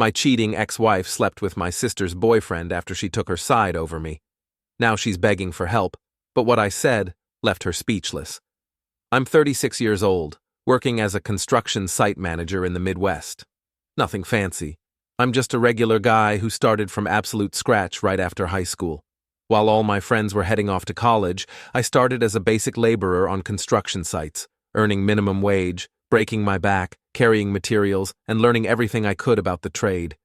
My cheating ex-wife slept with my sister's boyfriend after she took her side over me. Now she's begging for help, but what I said left her speechless. I'm 36 years old, working as a construction site manager in the Midwest. Nothing fancy. I'm just a regular guy who started from absolute scratch right after high school. While all my friends were heading off to college, I started as a basic laborer on construction sites, earning minimum wage, breaking my back, carrying materials, and learning everything I could about the trade.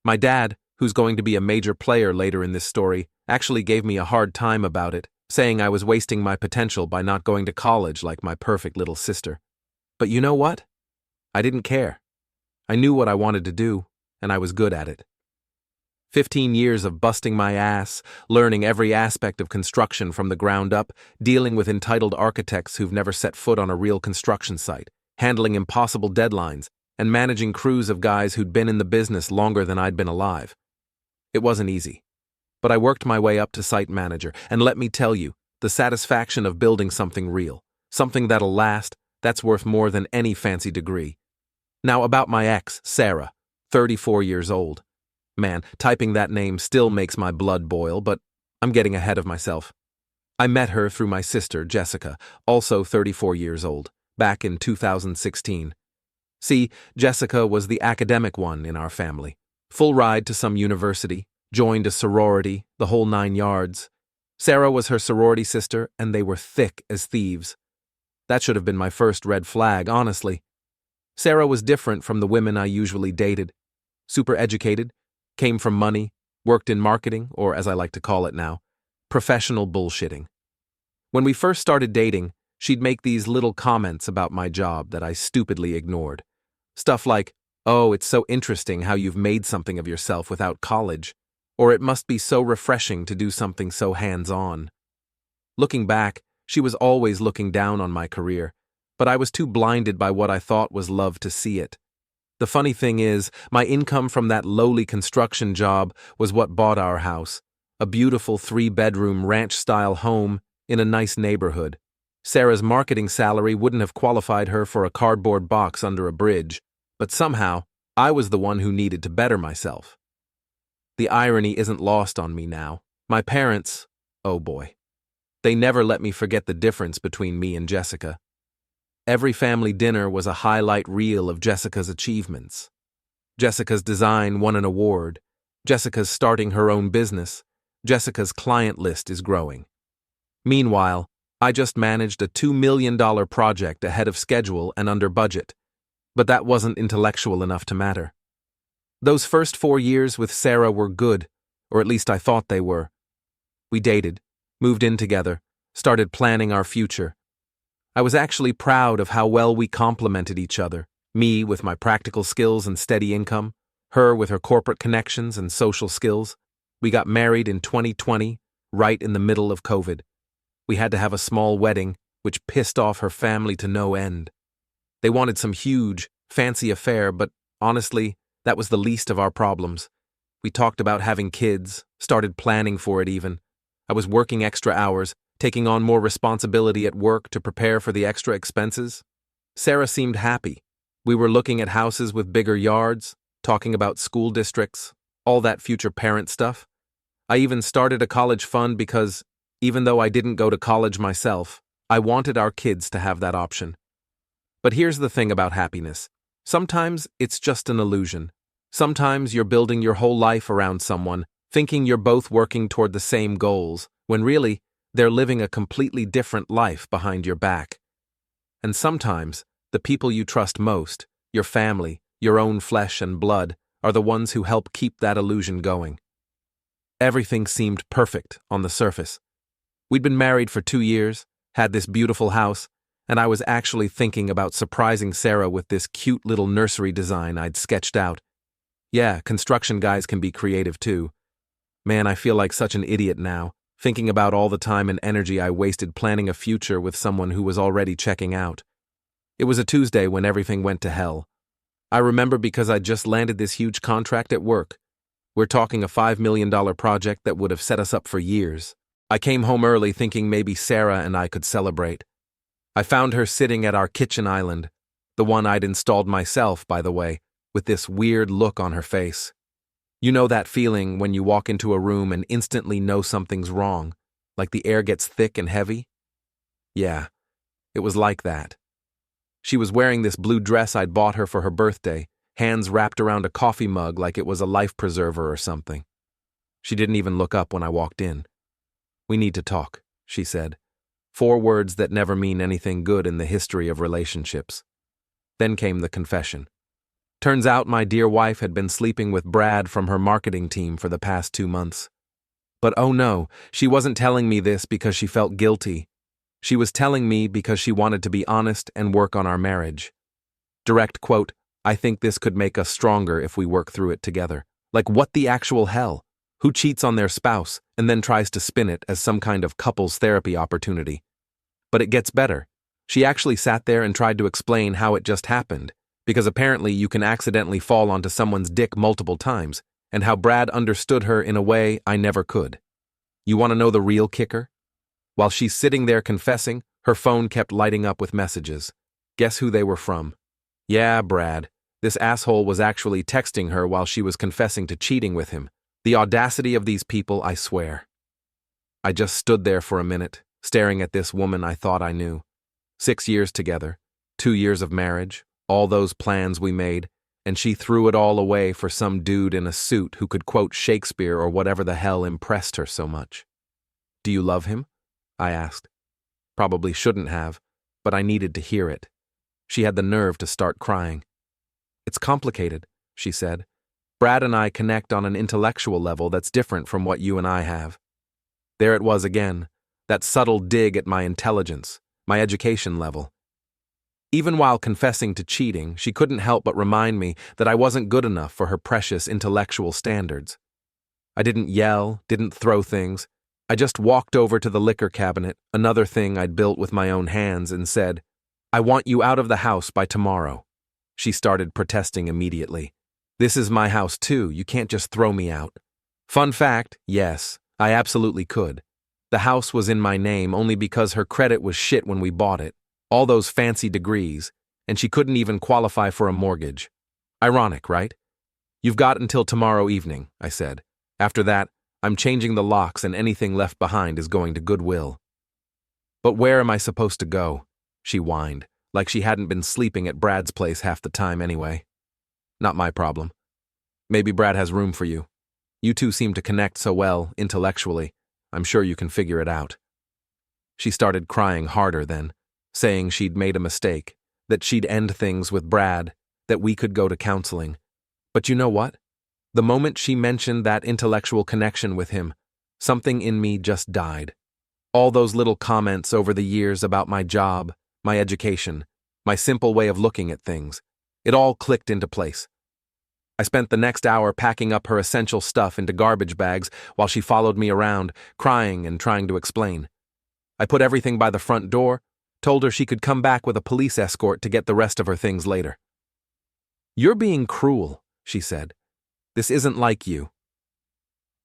My dad, who's going to be a major player later in this story, actually gave me a hard time about it, saying I was wasting my potential by not going to college like my perfect little sister. But you know what? I didn't care. I knew what I wanted to do, and I was good at it. 15 years of busting my ass, learning every aspect of construction from the ground up, dealing with entitled architects who've never set foot on a real construction site, handling impossible deadlines, and managing crews of guys who'd been in the business longer than I'd been alive. It wasn't easy. But I worked my way up to site manager, and let me tell you, the satisfaction of building something real, something that'll last, that's worth more than any fancy degree. Now about my ex, Sarah, 34 years old. Man, typing that name still makes my blood boil, but I'm getting ahead of myself. I met her through my sister, Jessica, also 34 years old, back in 2016. See, Jessica was the academic one in our family. Full ride to some university, joined a sorority, the whole 9 yards. Sarah was her sorority sister, and they were thick as thieves. That should have been my first red flag, honestly. Sarah was different from the women I usually dated. Super educated, came from money, worked in marketing, or as I like to call it now, professional bullshitting. When we first started dating, she'd make these little comments about my job that I stupidly ignored. Stuff like, "Oh, it's so interesting how you've made something of yourself without college," or "It must be so refreshing to do something so hands-on." Looking back, she was always looking down on my career, but I was too blinded by what I thought was love to see it. The funny thing is, my income from that lowly construction job was what bought our house, a beautiful 3-bedroom ranch-style home in a nice neighborhood. Sarah's marketing salary wouldn't have qualified her for a cardboard box under a bridge, but somehow, I was the one who needed to better myself. The irony isn't lost on me now. My parents, oh boy, they never let me forget the difference between me and Jessica. Every family dinner was a highlight reel of Jessica's achievements. Jessica's design won an award. Jessica's starting her own business. Jessica's client list is growing. Meanwhile, I just managed a $2 million project ahead of schedule and under budget. But that wasn't intellectual enough to matter. Those first 4 years with Sarah were good, or at least I thought they were. We dated, moved in together, started planning our future. I was actually proud of how well we complemented each other, me with my practical skills and steady income, her with her corporate connections and social skills. We got married in 2020, right in the middle of COVID. We had to have a small wedding, which pissed off her family to no end. They wanted some huge, fancy affair, but honestly, that was the least of our problems. We talked about having kids, started planning for it even. I was working extra hours, taking on more responsibility at work to prepare for the extra expenses. Sarah seemed happy. We were looking at houses with bigger yards, talking about school districts, all that future parent stuff. I even started a college fund because, even though I didn't go to college myself, I wanted our kids to have that option. But here's the thing about happiness. Sometimes it's just an illusion. Sometimes you're building your whole life around someone, thinking you're both working toward the same goals, when really, they're living a completely different life behind your back. And sometimes, the people you trust most, your family, your own flesh and blood, are the ones who help keep that illusion going. Everything seemed perfect on the surface. We'd been married for 2 years, had this beautiful house, and I was actually thinking about surprising Sarah with this cute little nursery design I'd sketched out. Yeah, construction guys can be creative too. Man, I feel like such an idiot now, thinking about all the time and energy I wasted planning a future with someone who was already checking out. It was a Tuesday when everything went to hell. I remember because I'd just landed this huge contract at work. We're talking a $5 million project that would have set us up for years. I came home early thinking maybe Sarah and I could celebrate. I found her sitting at our kitchen island, the one I'd installed myself, by the way, with this weird look on her face. You know that feeling when you walk into a room and instantly know something's wrong, like the air gets thick and heavy? Yeah, it was like that. She was wearing this blue dress I'd bought her for her birthday, hands wrapped around a coffee mug like it was a life preserver or something. She didn't even look up when I walked in. "We need to talk," she said. 4 words that never mean anything good in the history of relationships. Then came the confession. Turns out my dear wife had been sleeping with Brad from her marketing team for the past 2 months. But oh no, she wasn't telling me this because she felt guilty. She was telling me because she wanted to be honest and work on our marriage. Direct quote, "I think this could make us stronger if we work through it together." Like, what the actual hell? Who cheats on their spouse and then tries to spin it as some kind of couples therapy opportunity? But it gets better. She actually sat there and tried to explain how it just happened, because apparently you can accidentally fall onto someone's dick multiple times, and how Brad understood her in a way I never could. You want to know the real kicker? While she's sitting there confessing, her phone kept lighting up with messages. Guess who they were from? Yeah, Brad. This asshole was actually texting her while she was confessing to cheating with him. The audacity of these people, I swear. I just stood there for a minute, staring at this woman I thought I knew. 6 years together, 2 years of marriage, all those plans we made, and she threw it all away for some dude in a suit who could quote Shakespeare or whatever the hell impressed her so much. "Do you love him?" I asked. Probably shouldn't have, but I needed to hear it. She had the nerve to start crying. "It's complicated," she said. "Brad and I connect on an intellectual level that's different from what you and I have." There it was again, that subtle dig at my intelligence, my education level. Even while confessing to cheating, she couldn't help but remind me that I wasn't good enough for her precious intellectual standards. I didn't yell, didn't throw things. I just walked over to the liquor cabinet, another thing I'd built with my own hands, and said, "I want you out of the house by tomorrow." She started protesting immediately. "This is my house too, you can't just throw me out." Fun fact, yes, I absolutely could. The house was in my name only because her credit was shit when we bought it. All those fancy degrees, and she couldn't even qualify for a mortgage. Ironic, right? "You've got until tomorrow evening," I said. "After that, I'm changing the locks and anything left behind is going to Goodwill." "But where am I supposed to go?" she whined, like she hadn't been sleeping at Brad's place half the time anyway. "Not my problem. Maybe Brad has room for you. You two seem to connect so well, intellectually. I'm sure you can figure it out." She started crying harder then, saying she'd made a mistake, that she'd end things with Brad, that we could go to counseling. But you know what? The moment she mentioned that intellectual connection with him, something in me just died. All those little comments over the years about my job, my education, my simple way of looking at things, it all clicked into place. I spent the next hour packing up her essential stuff into garbage bags while she followed me around, crying and trying to explain. I put everything by the front door, told her she could come back with a police escort to get the rest of her things later. "You're being cruel," she said. "This isn't like you."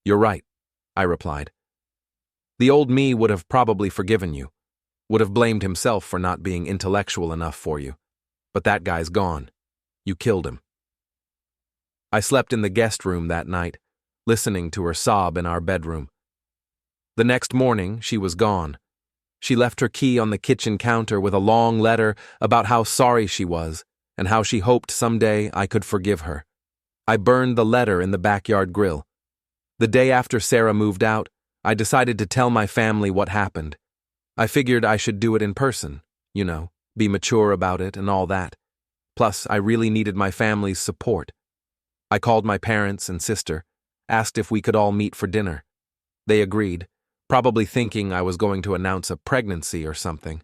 "You're right," I replied. "The old me would have probably forgiven you, would have blamed himself for not being intellectual enough for you. But that guy's gone. You killed him." I slept in the guest room that night, listening to her sob in our bedroom. The next morning, she was gone. She left her key on the kitchen counter with a long letter about how sorry she was and how she hoped someday I could forgive her. I burned the letter in the backyard grill. The day after Sarah moved out, I decided to tell my family what happened. I figured I should do it in person, be mature about it and all that. Plus, I really needed my family's support. I called my parents and sister, asked if we could all meet for dinner. They agreed, probably thinking I was going to announce a pregnancy or something.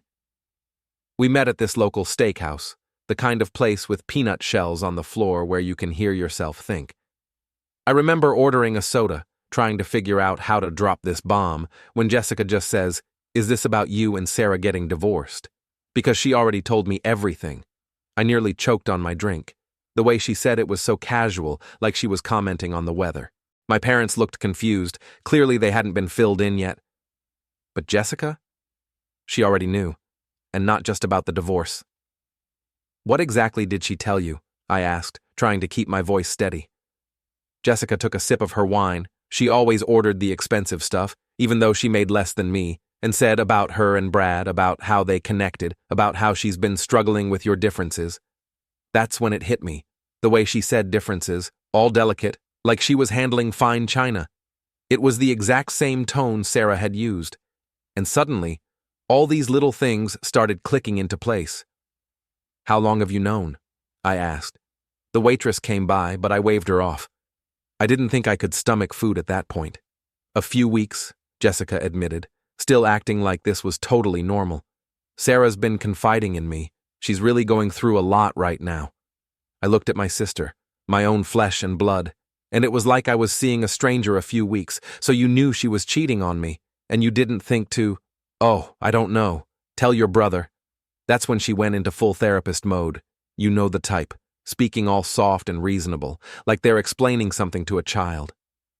We met at this local steakhouse, the kind of place with peanut shells on the floor where you can hear yourself think. I remember ordering a soda, trying to figure out how to drop this bomb, when Jessica just says, "Is this about you and Sarah getting divorced?" Because she already told me everything. I nearly choked on my drink. The way she said it was so casual, like she was commenting on the weather. My parents looked confused. Clearly they hadn't been filled in yet. But Jessica? She already knew, and not just about the divorce. "What exactly did she tell you?" I asked, trying to keep my voice steady. Jessica took a sip of her wine. She always ordered the expensive stuff, even though she made less than me, and said about her and Brad, about how they connected, about how she's been struggling with your differences. That's when it hit me, the way she said differences, all delicate, like she was handling fine china. It was the exact same tone Sarah had used. And suddenly, all these little things started clicking into place. "How long have you known?" I asked. The waitress came by, but I waved her off. I didn't think I could stomach food at that point. "A few weeks," Jessica admitted, still acting like this was totally normal. "Sarah's been confiding in me. She's really going through a lot right now." I looked at my sister, my own flesh and blood, and it was like I was seeing a stranger a few weeks. "So you knew she was cheating on me, and you didn't think to, 'Oh, I don't know, tell your brother.'" That's when she went into full therapist mode. You know the type, speaking all soft and reasonable, like they're explaining something to a child.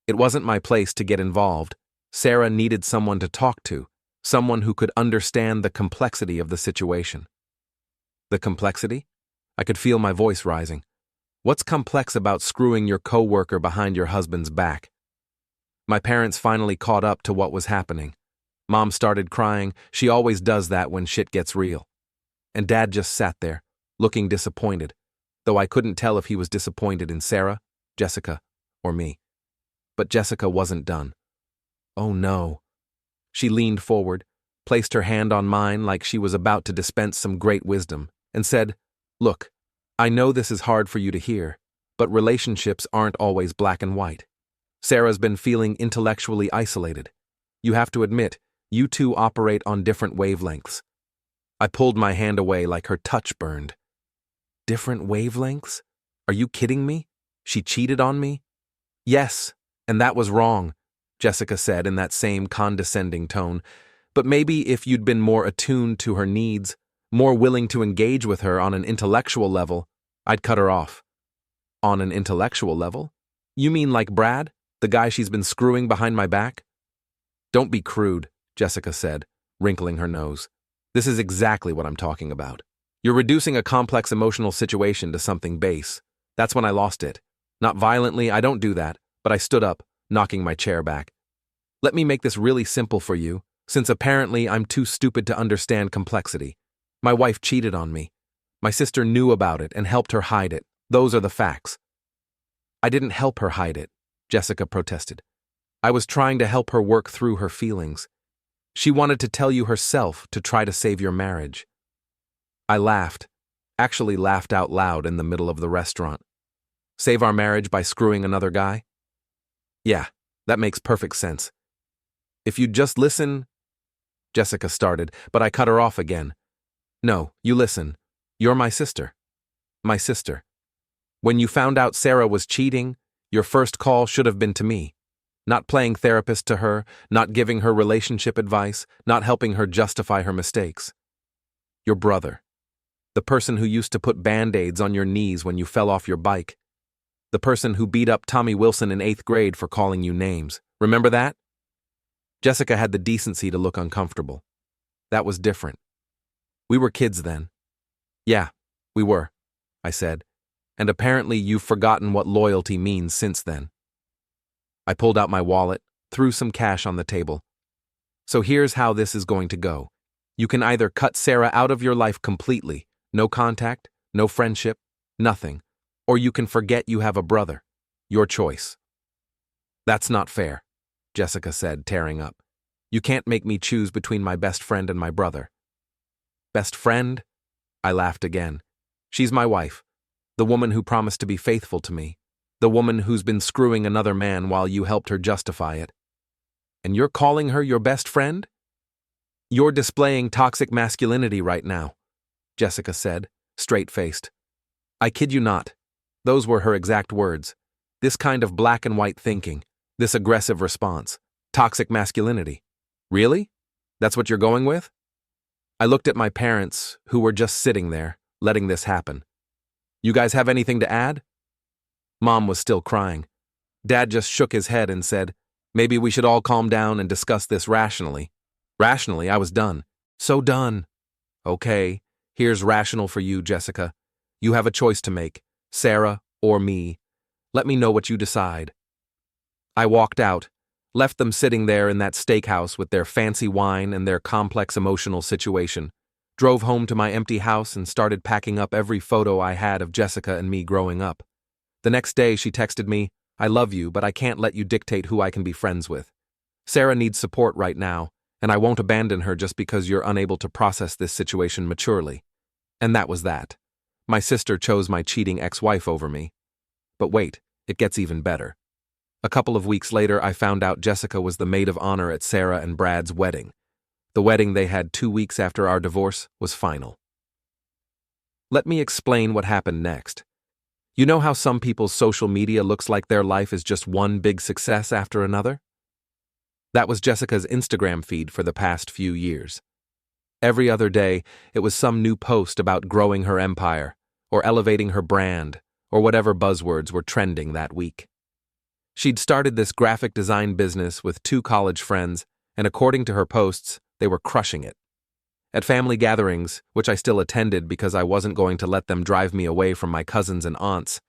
It wasn't my place to get involved. Sarah needed someone to talk to, someone who could understand the complexity of the situation. The complexity? I could feel my voice rising. What's complex about screwing your coworker behind your husband's back? My parents finally caught up to what was happening. Mom started crying. She always does that when shit gets real. And Dad just sat there, looking disappointed, though I couldn't tell if he was disappointed in Sarah, Jessica, or me. But Jessica wasn't done. "Oh no." She leaned forward, placed her hand on mine like she was about to dispense some great wisdom, and said, "Look, I know this is hard for you to hear, but relationships aren't always black and white. Sarah's been feeling intellectually isolated. You have to admit, you two operate on different wavelengths." I pulled my hand away like her touch burned. "Different wavelengths? Are you kidding me? She cheated on me?" "Yes, and that was wrong," Jessica said in that same condescending tone. "But maybe if you'd been more attuned to her needs, more willing to engage with her on an intellectual level, I'd cut her off." "On an intellectual level? You mean like Brad, the guy she's been screwing behind my back?" "Don't be crude," Jessica said, wrinkling her nose. "This is exactly what I'm talking about. You're reducing a complex emotional situation to something base. That's when I lost it. Not violently, I don't do that, but I stood up, knocking my chair back. Let me make this really simple for you, since apparently I'm too stupid to understand complexity. My wife cheated on me. My sister knew about it and helped her hide it. Those are the facts." "I didn't help her hide it," Jessica protested. "I was trying to help her work through her feelings. She wanted to tell you herself to try to save your marriage." I laughed, actually laughed out loud in the middle of the restaurant. "Save our marriage by screwing another guy? Yeah, that makes perfect sense. If you'd just listen..." Jessica started, but I cut her off again. "No, you listen. You're my sister. My sister. When you found out Sarah was cheating, your first call should have been to me. Not playing therapist to her, not giving her relationship advice, not helping her justify her mistakes. Your brother. The person who used to put Band-Aids on your knees when you fell off your bike. The person who beat up Tommy Wilson in 8th grade for calling you names. Remember that?" Jessica had the decency to look uncomfortable. "That was different. We were kids then." "Yeah, we were," I said. "And apparently you've forgotten what loyalty means since then." I pulled out my wallet, threw some cash on the table. "So here's how this is going to go. You can either cut Sarah out of your life completely, no contact, no friendship, nothing, or you can forget you have a brother. Your choice." "That's not fair," Jessica said, tearing up. "You can't make me choose between my best friend and my brother." "Best friend?" I laughed again. "She's my wife, the woman who promised to be faithful to me, the woman who's been screwing another man while you helped her justify it. And you're calling her your best friend? You're displaying toxic masculinity right now," Jessica said, straight-faced. I kid you not. Those were her exact words. This kind of black and white thinking, this aggressive response, toxic masculinity. Really? That's what you're going with? I looked at my parents, who were just sitting there, letting this happen. "You guys have anything to add?" Mom was still crying. Dad just shook his head and said, "Maybe we should all calm down and discuss this rationally." Rationally, I was done. So done. "Okay, here's rational for you, Jessica. You have a choice to make, Sarah or me. Let me know what you decide." I walked out, left them sitting there in that steakhouse with their fancy wine and their complex emotional situation, drove home to my empty house and started packing up every photo I had of Jessica and me growing up. The next day she texted me, "I love you, but I can't let you dictate who I can be friends with. Sarah needs support right now, and I won't abandon her just because you're unable to process this situation maturely." And that was that. My sister chose my cheating ex-wife over me. But wait, it gets even better. A couple of weeks later, I found out Jessica was the maid of honor at Sarah and Brad's wedding. The wedding they had 2 weeks after our divorce was final. Let me explain what happened next. You know how some people's social media looks like their life is just one big success after another? That was Jessica's Instagram feed for the past few years. Every other day, it was some new post about growing her empire, or elevating her brand, or whatever buzzwords were trending that week. She'd started this graphic design business with 2 college friends, and according to her posts, they were crushing it. At family gatherings, which I still attended because I wasn't going to let them drive me away from my cousins and aunts,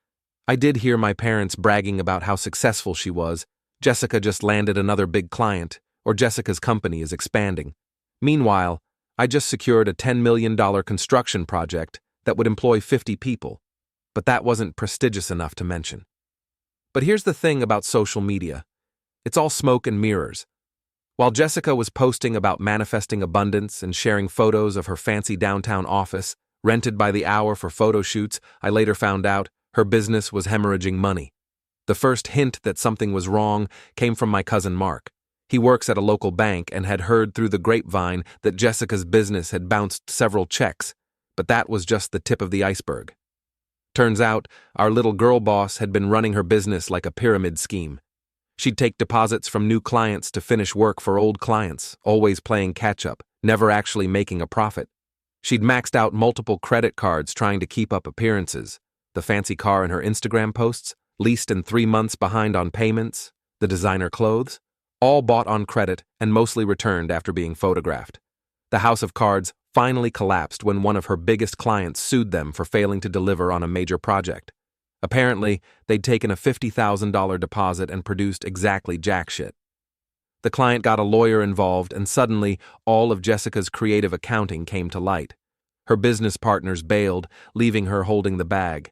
I did hear my parents bragging about how successful she was. Jessica just landed another big client, or Jessica's company is expanding. Meanwhile, I just secured a $10 million construction project that would employ 50 people, but that wasn't prestigious enough to mention. But here's the thing about social media. It's all smoke and mirrors. While Jessica was posting about manifesting abundance and sharing photos of her fancy downtown office, rented by the hour for photo shoots, I later found out her business was hemorrhaging money. The first hint that something was wrong came from my cousin Mark. He works at a local bank and had heard through the grapevine that Jessica's business had bounced several checks, but that was just the tip of the iceberg. Turns out, our little girl boss had been running her business like a pyramid scheme. She'd take deposits from new clients to finish work for old clients, always playing catch-up, never actually making a profit. She'd maxed out multiple credit cards trying to keep up appearances, the fancy car in her Instagram posts, leased and 3 months behind on payments, the designer clothes, all bought on credit and mostly returned after being photographed. The house of cards finally collapsed when one of her biggest clients sued them for failing to deliver on a major project. Apparently, they'd taken a $50,000 deposit and produced exactly jack shit. The client got a lawyer involved, and suddenly, all of Jessica's creative accounting came to light. Her business partners bailed, leaving her holding the bag.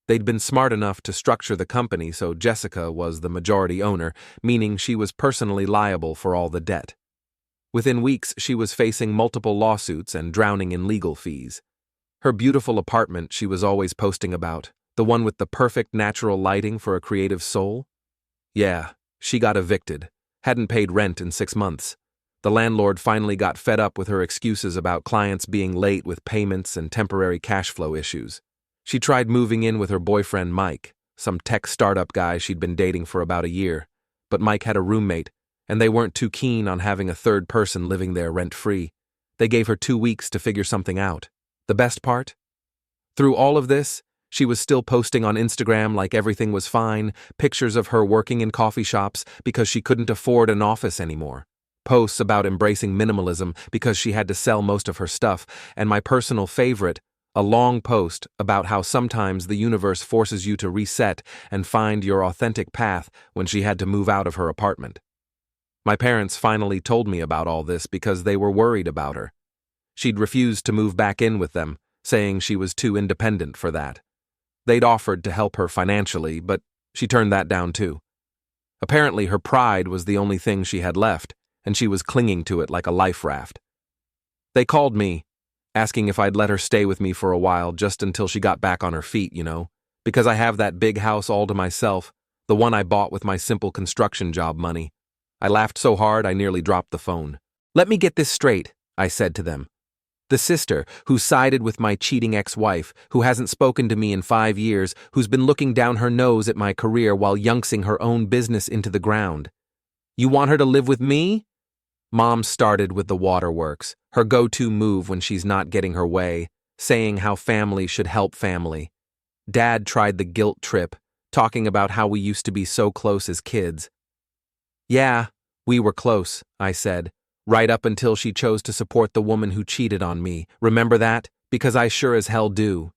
They'd been smart enough to structure the company so Jessica was the majority owner, meaning she was personally liable for all the debt. Within weeks, she was facing multiple lawsuits and drowning in legal fees. Her beautiful apartment she was always posting about, the one with the perfect natural lighting for a creative soul? Yeah, she got evicted, hadn't paid rent in 6 months. The landlord finally got fed up with her excuses about clients being late with payments and temporary cash flow issues. She tried moving in with her boyfriend Mike, some tech startup guy she'd been dating for about a year, but Mike had a roommate, and they weren't too keen on having a third person living there rent-free. They gave her 2 weeks to figure something out. The best part? Through all of this, she was still posting on Instagram like everything was fine, pictures of her working in coffee shops because she couldn't afford an office anymore, posts about embracing minimalism because she had to sell most of her stuff, and my personal favorite, a long post about how sometimes the universe forces you to reset and find your authentic path when she had to move out of her apartment. My parents finally told me about all this because they were worried about her. She'd refused to move back in with them, saying she was too independent for that. They'd offered to help her financially, but she turned that down too. Apparently her pride was the only thing she had left, and she was clinging to it like a life raft. They called me, asking if I'd let her stay with me for a while just until she got back on her feet, because I have that big house all to myself, the one I bought with my simple construction job money. I laughed so hard I nearly dropped the phone. "Let me get this straight," I said to them. The sister who sided with my cheating ex-wife, who hasn't spoken to me in 5 years, who's been looking down her nose at my career while yunksing her own business into the ground. You want her to live with me? Mom started with the waterworks, her go-to move when she's not getting her way, saying how family should help family. Dad tried the guilt trip, talking about how we used to be so close as kids. "Yeah, we were close," I said, "right up until she chose to support the woman who cheated on me. Remember that? Because I sure as hell do.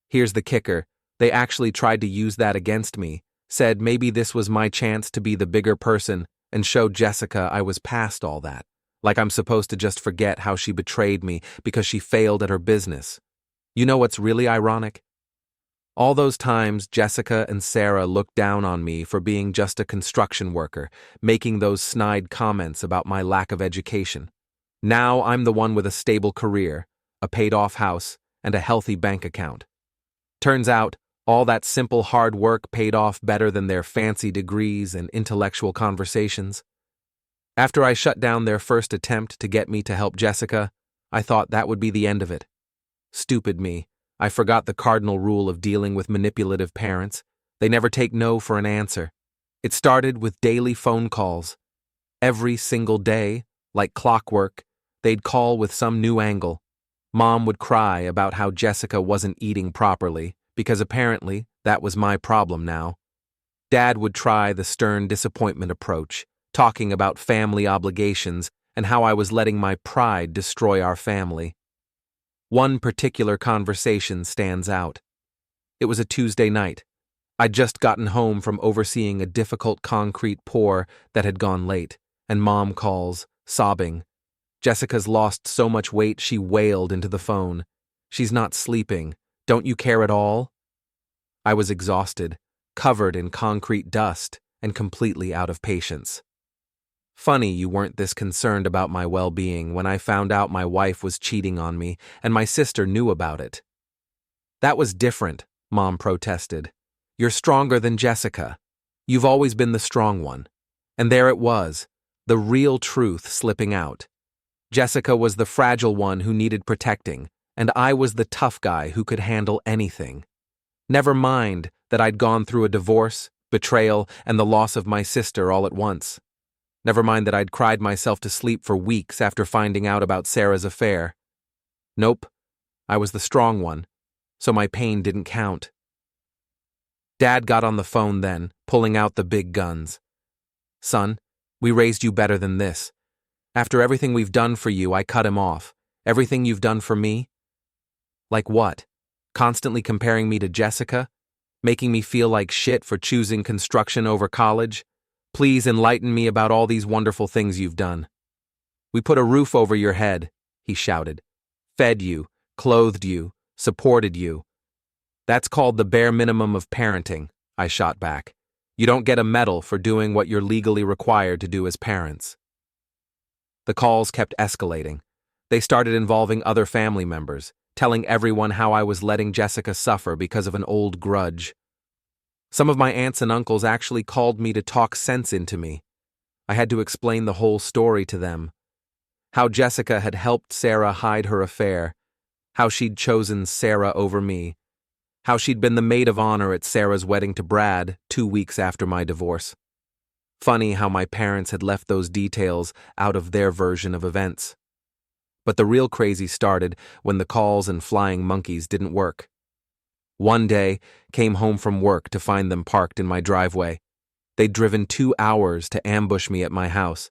Here's the kicker. They actually tried to use that against me, said maybe this was my chance to be the bigger person and show Jessica I was past all that, like I'm supposed to just forget how she betrayed me because she failed at her business. You know what's really ironic? All those times Jessica and Sarah looked down on me for being just a construction worker, making those snide comments about my lack of education. Now I'm the one with a stable career, a paid-off house, and a healthy bank account. Turns out, all that simple hard work paid off better than their fancy degrees and intellectual conversations. After I shut down their first attempt to get me to help Jessica, I thought that would be the end of it. Stupid me. I forgot the cardinal rule of dealing with manipulative parents. They never take no for an answer. It started with daily phone calls. Every single day, like clockwork, they'd call with some new angle. Mom would cry about how Jessica wasn't eating properly, because apparently that was my problem now. Dad would try the stern disappointment approach, talking about family obligations and how I was letting my pride destroy our family. One particular conversation stands out. It was a Tuesday night. I'd just gotten home from overseeing a difficult concrete pour that had gone late, and Mom calls, sobbing. Jessica's lost so much weight she wailed into the phone. She's not sleeping. Don't you care at all? I was exhausted, covered in concrete dust, and completely out of patience. Funny you weren't this concerned about my well-being when I found out my wife was cheating on me and my sister knew about it. That was different, Mom protested. You're stronger than Jessica. You've always been the strong one. And there it was, the real truth slipping out. Jessica was the fragile one who needed protecting, and I was the tough guy who could handle anything. Never mind that I'd gone through a divorce, betrayal, and the loss of my sister all at once. Never mind that I'd cried myself to sleep for weeks after finding out about Sarah's affair. Nope, I was the strong one, so my pain didn't count. Dad got on the phone then, pulling out the big guns. Son, we raised you better than this. After everything we've done for you, I cut him off. Everything you've done for me? Like what? Constantly comparing me to Jessica? Making me feel like shit for choosing construction over college? Please enlighten me about all these wonderful things you've done. We put a roof over your head, he shouted. Fed you, clothed you, supported you. That's called the bare minimum of parenting, I shot back. You don't get a medal for doing what you're legally required to do as parents. The calls kept escalating. They started involving other family members, telling everyone how I was letting Jessica suffer because of an old grudge. Some of my aunts and uncles actually called me to talk sense into me. I had to explain the whole story to them. How Jessica had helped Sarah hide her affair. How she'd chosen Sarah over me. How she'd been the maid of honor at Sarah's wedding to Brad 2 weeks after my divorce. Funny how my parents had left those details out of their version of events. But the real crazy started when the calls and flying monkeys didn't work. One day, came home from work to find them parked in my driveway. They'd driven 2 hours to ambush me at my house.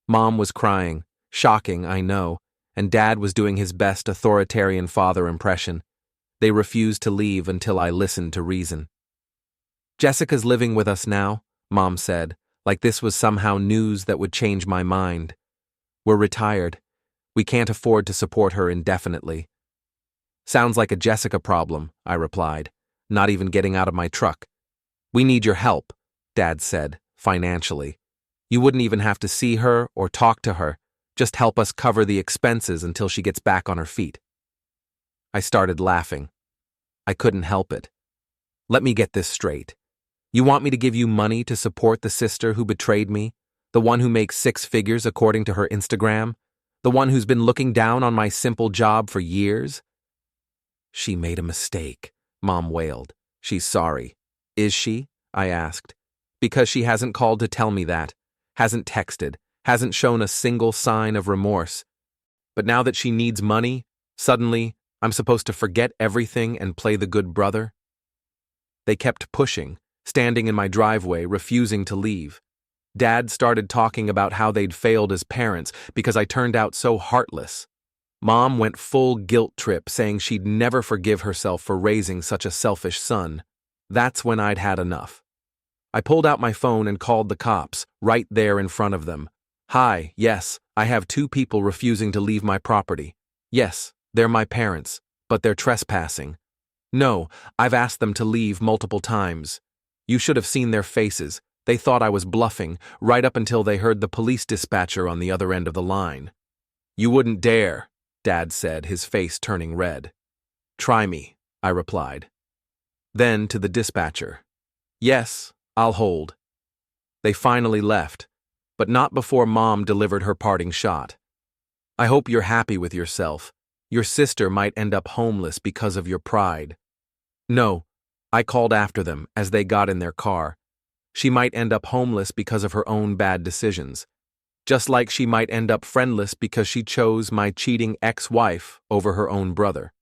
Mom was crying, shocking, I know, and Dad was doing his best authoritarian father impression. They refused to leave until I listened to reason. Jessica's living with us now, Mom said, like this was somehow news that would change my mind. We're retired. We can't afford to support her indefinitely. Sounds like a Jessica problem, I replied, not even getting out of my truck. We need your help, Dad said, financially. You wouldn't even have to see her or talk to her. Just help us cover the expenses until she gets back on her feet. I started laughing. I couldn't help it. Let me get this straight. You want me to give you money to support the sister who betrayed me? The one who makes 6 figures according to her Instagram? The one who's been looking down on my simple job for years? She made a mistake, Mom wailed. She's sorry. Is she? I asked. Because she hasn't called to tell me that, hasn't texted, hasn't shown a single sign of remorse. But now that she needs money, suddenly, I'm supposed to forget everything and play the good brother? They kept pushing, standing in my driveway, refusing to leave. Dad started talking about how they'd failed as parents because I turned out so heartless. Mom went full guilt trip, saying she'd never forgive herself for raising such a selfish son. That's when I'd had enough. I pulled out my phone and called the cops, right there in front of them. Hi, yes, I have 2 people refusing to leave my property. Yes, they're my parents, but they're trespassing. No, I've asked them to leave multiple times. You should have seen their faces. They thought I was bluffing, right up until they heard the police dispatcher on the other end of the line. You wouldn't dare, Dad said, his face turning red. Try me, I replied. Then to the dispatcher. Yes, I'll hold. They finally left, but not before Mom delivered her parting shot. I hope you're happy with yourself. Your sister might end up homeless because of your pride. No, I called after them as they got in their car. She might end up homeless because of her own bad decisions, just like she might end up friendless because she chose my cheating ex-wife over her own brother.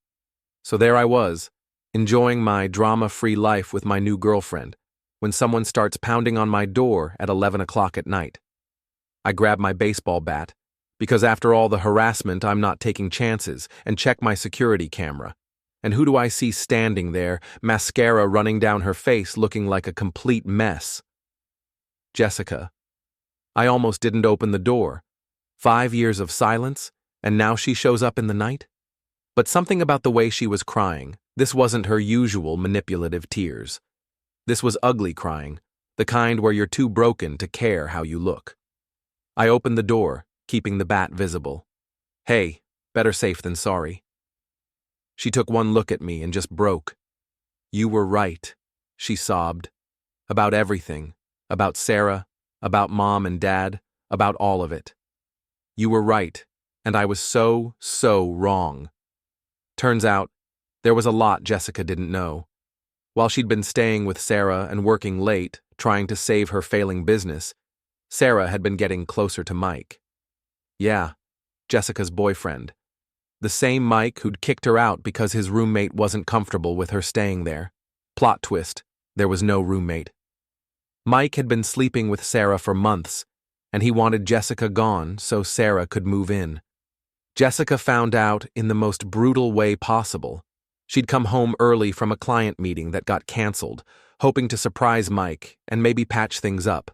So there I was, enjoying my drama-free life with my new girlfriend, when someone starts pounding on my door at 11 o'clock at night. I grab my baseball bat, because after all the harassment I'm not taking chances, and check my security camera. And who do I see standing there, mascara running down her face looking like a complete mess? Jessica. I almost didn't open the door. 5 years of silence, and now she shows up in the night? But something about the way she was crying, this wasn't her usual manipulative tears. This was ugly crying, the kind where you're too broken to care how you look. I opened the door, keeping the bat visible. Hey, better safe than sorry. She took one look at me and just broke. You were right, she sobbed. About everything. About Sarah, about Mom and Dad, about all of it. You were right, and I was so wrong. Turns out, there was a lot Jessica didn't know. While she'd been staying with Sarah and working late, trying to save her failing business, Sarah had been getting closer to Mike. Yeah, Jessica's boyfriend. The same Mike who'd kicked her out because his roommate wasn't comfortable with her staying there. Plot twist, there was no roommate. Mike had been sleeping with Sarah for months, and he wanted Jessica gone so Sarah could move in. Jessica found out in the most brutal way possible. She'd come home early from a client meeting that got canceled, hoping to surprise Mike and maybe patch things up.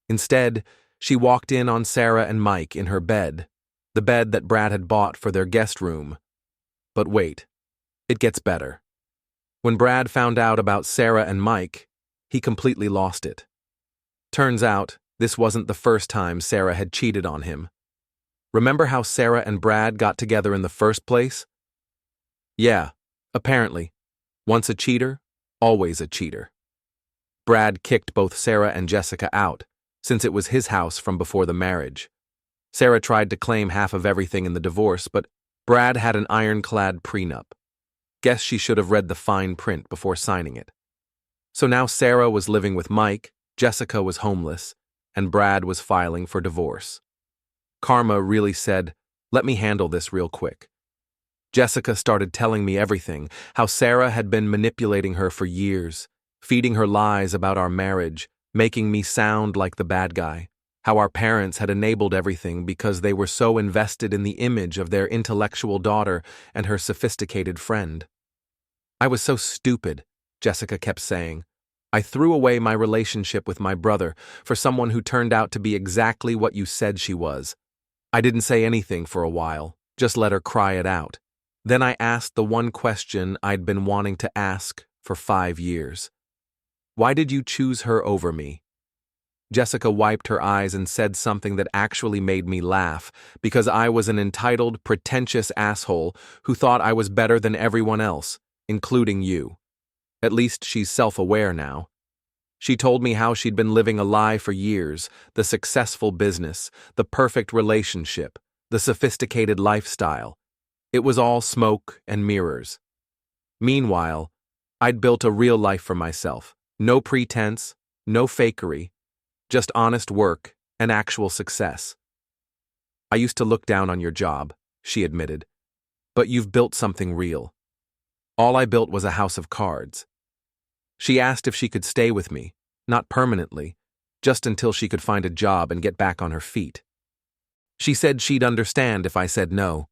Instead, she walked in on Sarah and Mike in her bed, the bed that Brad had bought for their guest room. But wait, it gets better. When Brad found out about Sarah and Mike, he completely lost it. Turns out, this wasn't the first time Sarah had cheated on him. Remember how Sarah and Brad got together in the first place? Yeah, apparently. Once a cheater, always a cheater. Brad kicked both Sarah and Jessica out, since it was his house from before the marriage. Sarah tried to claim half of everything in the divorce, but Brad had an ironclad prenup. Guess she should have read the fine print before signing it. So now Sarah was living with Mike, Jessica was homeless, and Brad was filing for divorce. Karma really said, let me handle this real quick. Jessica started telling me everything, how Sarah had been manipulating her for years, feeding her lies about our marriage, making me sound like the bad guy, how our parents had enabled everything because they were so invested in the image of their intellectual daughter and her sophisticated friend. I was so stupid, Jessica kept saying. I threw away my relationship with my brother for someone who turned out to be exactly what you said she was. I didn't say anything for a while, just let her cry it out. Then I asked the one question I'd been wanting to ask for 5 years. Why did you choose her over me? Jessica wiped her eyes and said something that actually made me laugh, because I was an entitled, pretentious asshole who thought I was better than everyone else, including you. At least she's self-aware now. She told me how she'd been living a lie for years, the successful business, the perfect relationship, the sophisticated lifestyle. It was all smoke and mirrors. Meanwhile, I'd built a real life for myself. No pretense, no fakery, just honest work and actual success. I used to look down on your job, she admitted, but you've built something real. All I built was a house of cards. She asked if she could stay with me, not permanently, just until she could find a job and get back on her feet. She said she'd understand if I said no.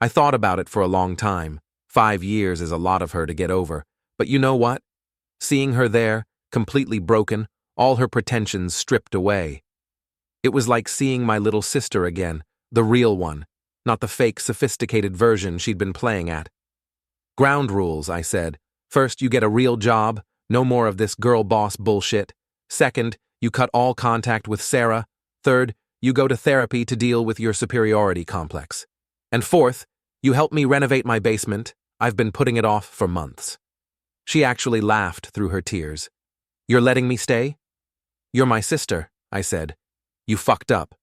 I thought about it for a long time. 5 years is a lot of her to get over. But you know what? Seeing her there, completely broken, all her pretensions stripped away. It was like seeing my little sister again, the real one, not the fake, sophisticated version she'd been playing at. Ground rules, I said. First, you get a real job, no more of this girl boss bullshit. Second, you cut all contact with Sarah. Third, you go to therapy to deal with your superiority complex. And fourth, you help me renovate my basement. I've been putting it off for months. She actually laughed through her tears. You're letting me stay? You're my sister, I said. You fucked up.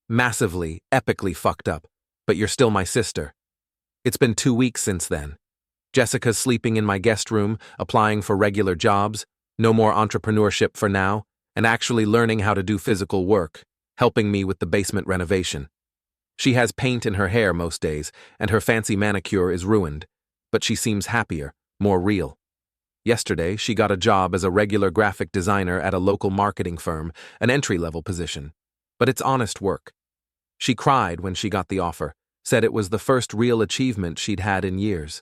Massively, epically fucked up. But you're still my sister. It's been 2 weeks since then. Jessica's sleeping in my guest room, applying for regular jobs, no more entrepreneurship for now, and actually learning how to do physical work, helping me with the basement renovation. She has paint in her hair most days, and her fancy manicure is ruined, but she seems happier, more real. Yesterday, she got a job as a regular graphic designer at a local marketing firm, an entry-level position. But it's honest work. She cried when she got the offer, said it was the first real achievement she'd had in years.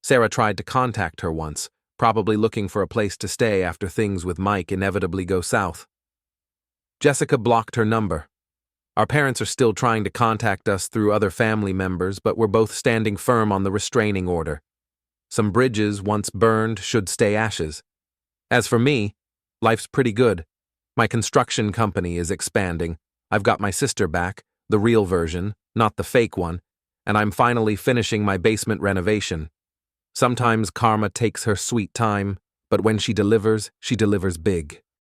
Sarah tried to contact her once, probably looking for a place to stay after things with Mike inevitably go south. Jessica blocked her number. Our parents are still trying to contact us through other family members, but we're both standing firm on the restraining order. Some bridges once burned should stay ashes. As for me, life's pretty good. My construction company is expanding. I've got my sister back, the real version, not the fake one, and I'm finally finishing my basement renovation. Sometimes karma takes her sweet time, but when she delivers big.